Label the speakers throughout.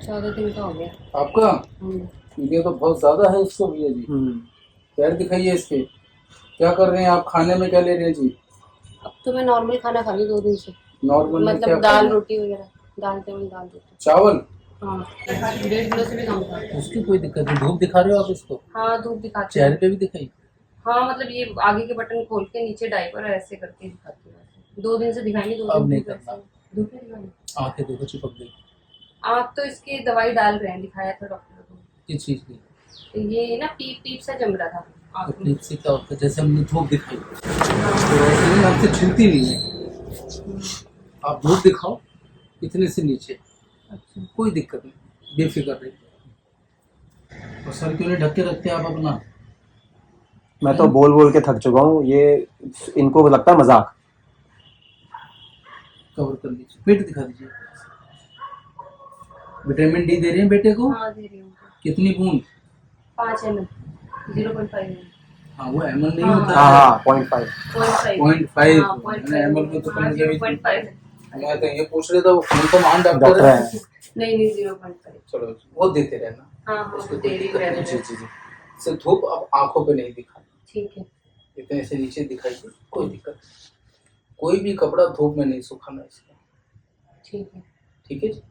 Speaker 1: 14 दिन का हो गया
Speaker 2: आपका।
Speaker 1: हम्म।
Speaker 2: ये तो बहुत ज्यादा है इसको भैया जी। पैर दिखाइए इसके। क्या कर रहे हैं आप? खाने में क्या ले रहे हैं जी?
Speaker 1: अब तो मैं नॉर्मल खाना खा रही हूँ 2 दिन से।
Speaker 2: नॉर्मल में क्या
Speaker 1: मतलब
Speaker 2: खा रहे
Speaker 1: दाल
Speaker 2: हैं?
Speaker 1: रोटी वगैरह, दाल चावल दाल रोटी।
Speaker 2: चावल।
Speaker 1: हाँ 1.5 किलो से भी कम था।
Speaker 2: उसकी कोई दिक्कत नहीं। धूप दिखा रहे हो आप इसको?
Speaker 1: हाँ धूप दिखाती
Speaker 2: चेहरे
Speaker 1: हूँ।
Speaker 2: पे भी दिखाई?
Speaker 1: हाँ मतलब ये आगे के बटन खोल के नीचे डायपर ऐसे करके दिखाती हूँ। 2 दिन से दिखाई 2
Speaker 2: अब
Speaker 1: दिन
Speaker 2: नहीं
Speaker 1: धूप
Speaker 2: करना।
Speaker 1: ऐसे धूप में दिखाई।
Speaker 2: आंखें देखो चिपक गई।
Speaker 1: आप तो इसकी दवाई डाल रहे हैं, दिखाया था डॉक्टर को।
Speaker 2: किस चीज की?
Speaker 1: ये ना पीप पीप सा जम रहा था
Speaker 2: तो
Speaker 1: आँख में।
Speaker 2: टीप से क्या होता है? जैसे हमने धूप दिखाई तो ऐसे ही आपसे छिलती नहीं है। आप धूप दिखाओ इतने से नीचे,
Speaker 1: अच्छा
Speaker 2: कोई दिक्कत नहीं, बेफिक्र रहिए। और सर क्यों नहीं ढक के रखते आप अपना?
Speaker 3: मैं तो बोल बोल के थक चुका हूँ। ये इनको लगता है मजाक।
Speaker 2: कवर कर लीजिए, पेट दिखा दीजिए। विटामिन डी दे रहे हैं बेटे को?
Speaker 1: हाँ दे रही हूँ।
Speaker 2: कितनी बूंद?
Speaker 1: 5 ml 0.5 ml।
Speaker 2: हाँ वो ml नहीं
Speaker 1: हाँ,
Speaker 2: होता
Speaker 3: हाँ
Speaker 2: है।
Speaker 3: हाँ 0.5।
Speaker 2: 0.5
Speaker 1: हाँ, 0.5
Speaker 2: ml में तो कहीं कहीं
Speaker 1: 0.5
Speaker 2: मैं तो ये पूछ रहा था वो कौन सा महान डॉक्टर
Speaker 3: डॉक्टर
Speaker 2: है?
Speaker 3: है।
Speaker 1: नहीं 0.5।
Speaker 2: चलो वो देते रहना।
Speaker 1: हाँ हाँ
Speaker 2: उसको
Speaker 1: दे रही हूँ रहने
Speaker 2: जी
Speaker 1: दो।
Speaker 2: जी जी। सिर्फ धूप अब आंखों पे नहीं दिखाना,
Speaker 1: ठीक है
Speaker 2: इतने से नीचे दिखाइए, कोई दिक्कत नहीं। कोई भी कपड़ा धूप में नहीं सुखाना इसका।
Speaker 1: ठीक है।
Speaker 2: ठीक है जी।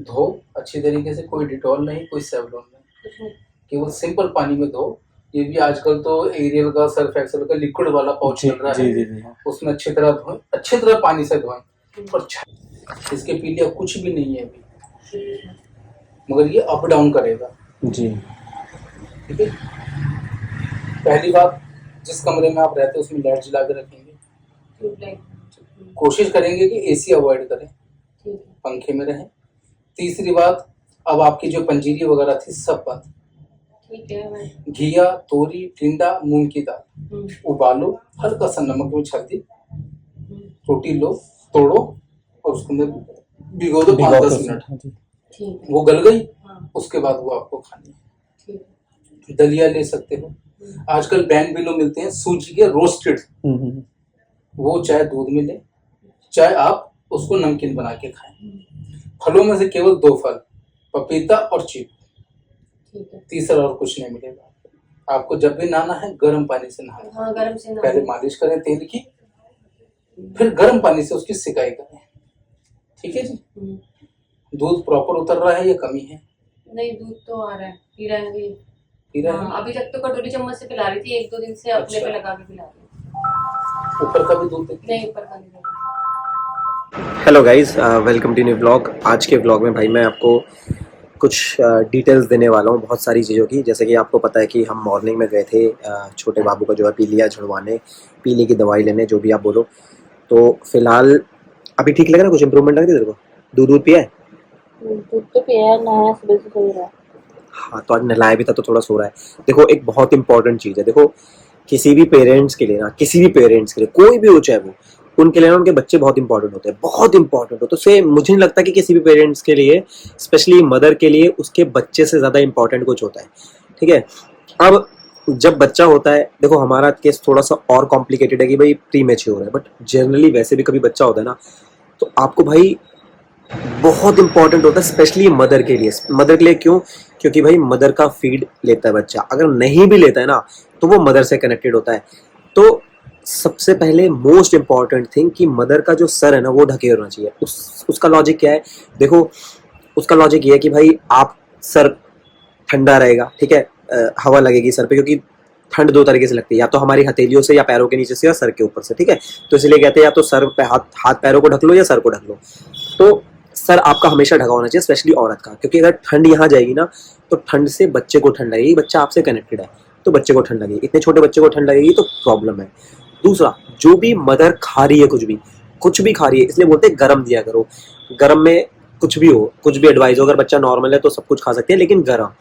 Speaker 2: धो अच्छी तरीके से, कोई डिटॉल नहीं, कोई सेवलॉन नहीं,
Speaker 1: कुछ नहीं।
Speaker 2: केवल सिंपल पानी में धो। ये भी आजकल तो एरियल का सर्फ एक्सेल का लिक्विड वाला पाउच
Speaker 3: जी
Speaker 2: चल रहा
Speaker 3: जी
Speaker 2: है,
Speaker 3: जी जी।
Speaker 2: उसमें अच्छी तरह धोएं, अच्छी तरह पानी से धोएं। और इसके पीलिया कुछ भी नहीं है अभी, मगर ये अप डाउन करेगा।
Speaker 3: जी
Speaker 2: ठीक है। पहली बात, जिस कमरे में आप रहते हैं उसमें लाइट जला के रखेंगे।
Speaker 1: ट्यूबलाइट।
Speaker 2: कोशिश करेंगे कि एसी अवॉइड करें,
Speaker 1: ठीक है
Speaker 2: पंखे में रहें। तीसरी बात, अब आपकी जो पंजीरी वगैरह थी सब बंद।
Speaker 1: ठीक है मैं।
Speaker 2: घिया, तोरी, टिंडा, मूंग की दाल उबालो, हल्का सा नमक में छर्दी, रोटी लो, तोड़ो और उसके अंदर भिगो दो 5-10 मिनट।
Speaker 1: ठीक है।
Speaker 2: वो गल गई,
Speaker 1: हाँ
Speaker 2: उसके बाद वो आपको खानी है।
Speaker 1: ठीक है।
Speaker 2: दलिया ले सकते हो। आजकल बैन बिलो मिलते हैं सूजी के रोस्टेड, वो चाहे दूध में ले, चाहे आप उसको नमकीन बना के खाएं। फलों में से केवल 2 फल, पपीता और चीकू।
Speaker 1: ठीक है।
Speaker 2: तीसरा और कुछ नहीं मिलेगा। आपको जब भी नहाना है गर्म पानी से नहाना।
Speaker 1: हाँ गर्म से
Speaker 2: पहले मालिश करें तेल की, फिर गर्म पानी से उसकी सिकाई करें। ठीक है जी। दूध प्रॉपर उतर रहा है या कमी है?
Speaker 1: नहीं दूध तो आ रहा है, पी रहा है अभी।
Speaker 2: पी रहा है?
Speaker 1: हाँ, अभी तक तो कटोरी चम्मच से पिला रही थी, 1-2 दिन से अपने
Speaker 2: अच्छा।
Speaker 1: पे लगा के पिला रही हूँ।
Speaker 2: ऊपर का भी दूध देती है?
Speaker 1: नहीं ऊपर का नहीं देती।
Speaker 3: Hello guys, welcome to new blog. आज के ब्लॉग में भाई मैं आपको कुछ डिटेल्स देने वाला हूँ बहुत सारी चीज़ों की। जैसे कि आपको पता है कि हम मॉर्निंग में गए थे छोटे बाबू का जो है पीलिया छुड़वाने, पीले की दवाई लेने, जो भी आप बोलो। तो फिलहाल अभी ठीक लग रहा है? कुछ इंप्रूवमेंट लग रही है तेरे को? दूध पिया है?
Speaker 1: दूध तो पिया है, नहाया सुबह से सो रहा है।
Speaker 3: हाँ तो आज नहलाया भी था तो थोड़ा सो रहा है। देखो एक बहुत इंपॉर्टेंट चीज़ है, देखो किसी भी पेरेंट्स के लिए ना, किसी भी पेरेंट्स के लिए, कोई भी हो चाहे वो, उनके लिए ना उनके बच्चे बहुत इंपॉर्टेंट होते हैं, बहुत इंपॉर्टेंट होते हैं। तो से मुझे नहीं लगता कि किसी भी पेरेंट्स के लिए, स्पेशली मदर के लिए, उसके बच्चे से ज़्यादा इंपॉर्टेंट कुछ होता है। ठीक है। अब जब बच्चा होता है, देखो हमारा केस थोड़ा सा और कॉम्प्लिकेटेड है कि भाई प्री मैच्योर है, बट जनरली वैसे भी कभी बच्चा होता है ना, तो आपको भाई बहुत इंपॉर्टेंट होता है, स्पेशली मदर के लिए। मदर के लिए क्यों? क्योंकि भाई मदर का फीड लेता है बच्चा, अगर नहीं भी लेता है ना तो वो मदर से कनेक्टेड होता है। तो सबसे पहले मोस्ट इंपॉर्टेंट थिंग कि मदर का जो सर है ना वो ढके होना चाहिए। उसका लॉजिक क्या है? देखो उसका लॉजिक ये है कि भाई आप सर ठंडा रहेगा, ठीक है, हवा लगेगी सर पे, क्योंकि ठंड 2 तरीके से लगती है, या तो हमारी हथेलियों से, या पैरों के नीचे से, या सर के ऊपर से। ठीक है। तो इसलिए कहते हैं या तो सर पे हाथ पैरों को ढक लो या सर को ढक लो। तो सर आपका हमेशा ढका होना चाहिए, स्पेशली औरत का, क्योंकि अगर ठंड यहाँ जाएगी ना तो ठंड से बच्चे को ठंड लगेगी। बच्चा आपसे कनेक्टेड है तो बच्चे को ठंड लगेगी, इतने छोटे बच्चे को ठंड लगेगी तो प्रॉब्लम है। दूसरा, जो भी मदर खा रही है, कुछ भी खा रही है, इसलिए बोलते हैं गर्म दिया करो। गर्म में कुछ भी हो, कुछ भी एडवाइस हो, अगर बच्चा नॉर्मल है तो सब कुछ खा सकते हैं, लेकिन गर्म।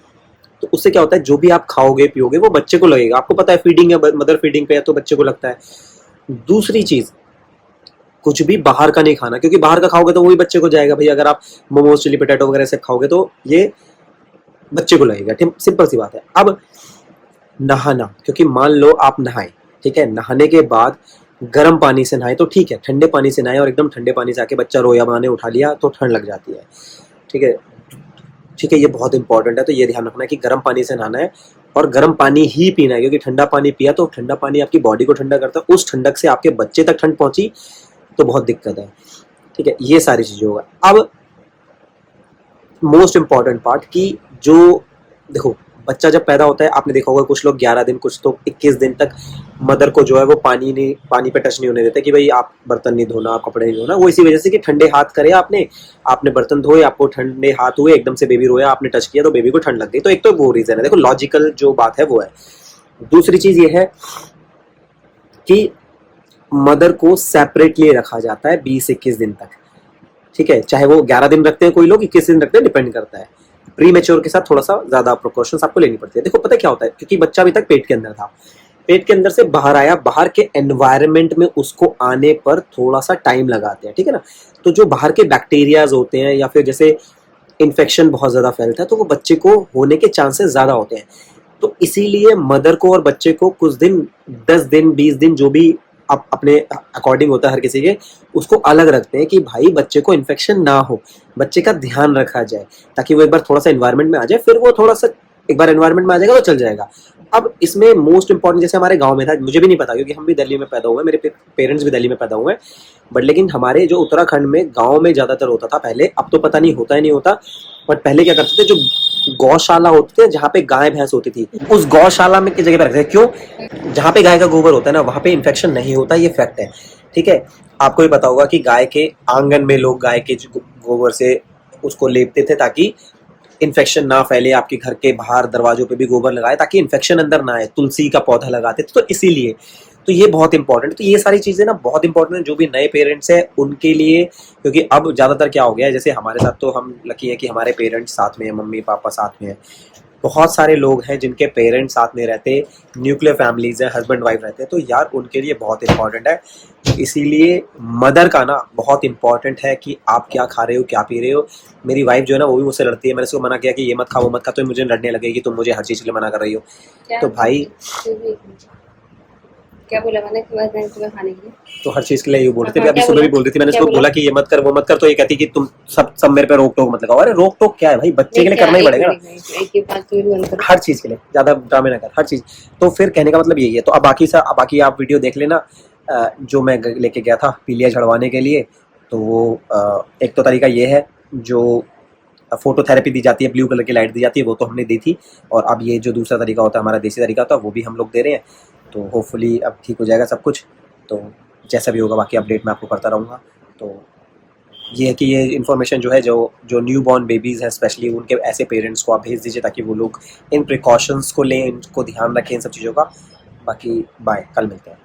Speaker 3: तो उससे क्या होता है, जो भी आप खाओगे पियोगे वो बच्चे को लगेगा। आपको पता है फीडिंग है, मदर फीडिंग पे है तो बच्चे को लगता है। दूसरी चीज, कुछ भी बाहर का नहीं खाना, क्योंकि बाहर का खाओगे तो वो भी बच्चे को जाएगा। भाई अगर आप मोमोज, चिली पोटैटो वगैरह से खाओगे तो ये बच्चे को लगेगा। ठीक, सिंपल सी बात है। अब नहाना, क्योंकि मान लो आप नहाए, ठीक है, नहाने के बाद गर्म पानी से नहाए तो ठीक है, ठंडे पानी से नहाए और एकदम ठंडे पानी से आके बच्चा रोया बनाने उठा लिया तो ठंड लग जाती है। ठीक है। ठीक है, ये बहुत इंपॉर्टेंट है। तो ये ध्यान रखना है कि गर्म पानी से नहाना है और गर्म पानी ही पीना है, क्योंकि ठंडा पानी पिया तो ठंडा पानी आपकी बॉडी को ठंडा करता है, उस ठंडक से आपके बच्चे तक ठंड पहुंची तो बहुत दिक्कत है। ठीक है, ये सारी चीजें होगा। अब मोस्ट इंपॉर्टेंट पार्ट कि जो देखो बच्चा जब पैदा होता है, आपने देखा होगा कुछ लोग 11 दिन, कुछ तो 21 दिन तक मदर को जो है वो पानी पे टच नहीं होने देते कि भाई आप बर्तन नहीं धोना, आप कपड़े नहीं धोना। वो इसी वजह से कि ठंडे हाथ करे आपने बर्तन धोए, आपको ठंडे हाथ हुए, एकदम से बेबी रोया, आपने टच किया तो बेबी को ठंड लग गई। तो एक तो वो रीजन है, देखो लॉजिकल जो बात है वो है। दूसरी चीज ये है कि मदर को सेपरेटली रखा जाता है 20-21 दिन तक। ठीक है, चाहे वो 11 दिन रखते हैं कोई लोग, 21 दिन रखते हैं, डिपेंड करता है। प्री मैच्योर के साथ थोड़ा सा ज्यादा प्रिकॉशंस आपको लेनी पड़ती है। देखो पता क्या होता है, क्योंकि बच्चा अभी तक पेट के अंदर था, पेट के अंदर से बाहर आया, बाहर के एनवायरनमेंट में उसको आने पर थोड़ा सा टाइम लगाते हैं। ठीक है ना, तो जो बाहर के बैक्टीरियाज होते हैं या फिर जैसे इन्फेक्शन बहुत ज्यादा फैलता है तो वो बच्चे को होने के चांसेस ज्यादा होते हैं। तो इसीलिए मदर को और बच्चे को कुछ दिन, 10 दिन 20 दिन जो भी आप अपने अकॉर्डिंग होता है हर किसी के, उसको अलग रखते हैं कि भाई बच्चे को इन्फेक्शन ना हो, बच्चे का ध्यान रखा जाए, ताकि वो एक बार थोड़ा सा एनवायरनमेंट में आ जाए, फिर वो थोड़ा सा एक बार एनवायरनमेंट में आ जाएगा तो चल जाएगा। अब इसमें मोस्ट इंपॉर्टेंट, जैसे हमारे गांव में था, मुझे भी नहीं पता क्योंकि हम भी दिल्ली में पैदा हुए, मेरे पेरेंट्स भी दिल्ली में पैदा हुए, बट लेकिन हमारे जो उत्तराखंड में गाँव में ज्यादातर होता था पहले, अब तो पता नहीं होता है नहीं होता, बट पहले क्या करते थे, जो गौशाला होते थे जहाँ पे गाय भैंस होती थी, उस गौशाला में की जगह पे रखते थे। क्यों? जहाँ पे गाय का गोबर होता है ना, वहाँ पे इन्फेक्शन नहीं होता, ये फैक्ट है। ठीक है, आपको भी पता होगा कि गाय के आंगन में लोग गाय के गोबर से उसको लेपते थे ताकि इन्फेक्शन ना फैले। आपके घर के बाहर दरवाजों पे भी गोबर लगाए ताकि इन्फेक्शन अंदर ना आए। तुलसी का पौधा लगाते थे, तो इसीलिए तो ये बहुत इंपॉर्टेंट। तो ये सारी चीजें ना बहुत इंपॉर्टेंट है जो भी नए पेरेंट्स हैं उनके लिए, क्योंकि अब ज्यादातर क्या हो गया है, जैसे हमारे साथ तो हम लकी है कि हमारे पेरेंट्स साथ में हैं, मम्मी पापा साथ में हैं। बहुत सारे लोग हैं जिनके पेरेंट्स साथ नहीं रहते, न्यूक्लियर फैमिलीज है, हस्बैंड वाइफ रहते हैं, तो यार उनके लिए बहुत इंपॉर्टेंट है। इसीलिए मदर का ना बहुत इंपॉर्टेंट है कि आप क्या खा रहे हो, क्या पी रहे हो। मेरी वाइफ जो है ना वो भी मुझसे लड़ती है, मैंने उसको मना किया कि ये मत खा वो मत खा, तो मुझे लड़ने लगेगी तुम मुझे हर चीज़ के लिए मना कर रही हो। तो भाई
Speaker 1: क्या बोला मैंने तुम्हें खाने के लिए?
Speaker 3: तो हर चीज के लिए ये बोल रही थी,
Speaker 1: हाँ,
Speaker 3: अभी सुबह भी बोल रही थी, मैंने उसको बोला कि ये मत कर वो मत कर, तो ये कहती कि तुम सब मेरे पे रोक टोक मत लगाओ। अरे रोक टोक क्या है भाई, बच्चे के लिए करना ही पड़ेगा ना, हर चीज के लिए, ज्यादा ड्रामे ना कर, हर चीज। तो फिर कहने का मतलब यही है। तो अब बाकी आप वीडियो देख लेना, जो मैं लेके गया था पीलिया झड़वाने के लिए। तो वो एक तो तरीका ये है, जो फोटोथेरेपी दी जाती है, ब्लू कलर की लाइट दी जाती है, वो तो हमने दी थी। और अब ये जो दूसरा तरीका होता है हमारा देसी तरीका होता है, वो भी हम लोग दे रहे हैं। तो होपफुली अब ठीक हो जाएगा सब कुछ। तो जैसा भी होगा बाकी अपडेट मैं आपको करता रहूँगा। तो ये है कि ये इन्फॉर्मेशन जो है, जो न्यू बॉर्न बेबीज़ हैं स्पेशली, उनके ऐसे पेरेंट्स को आप भेज दीजिए ताकि वो लोग इन प्रिकॉशंस को लें, इनको ध्यान रखें इन सब चीज़ों का। बाकी बाय, कल मिलते हैं।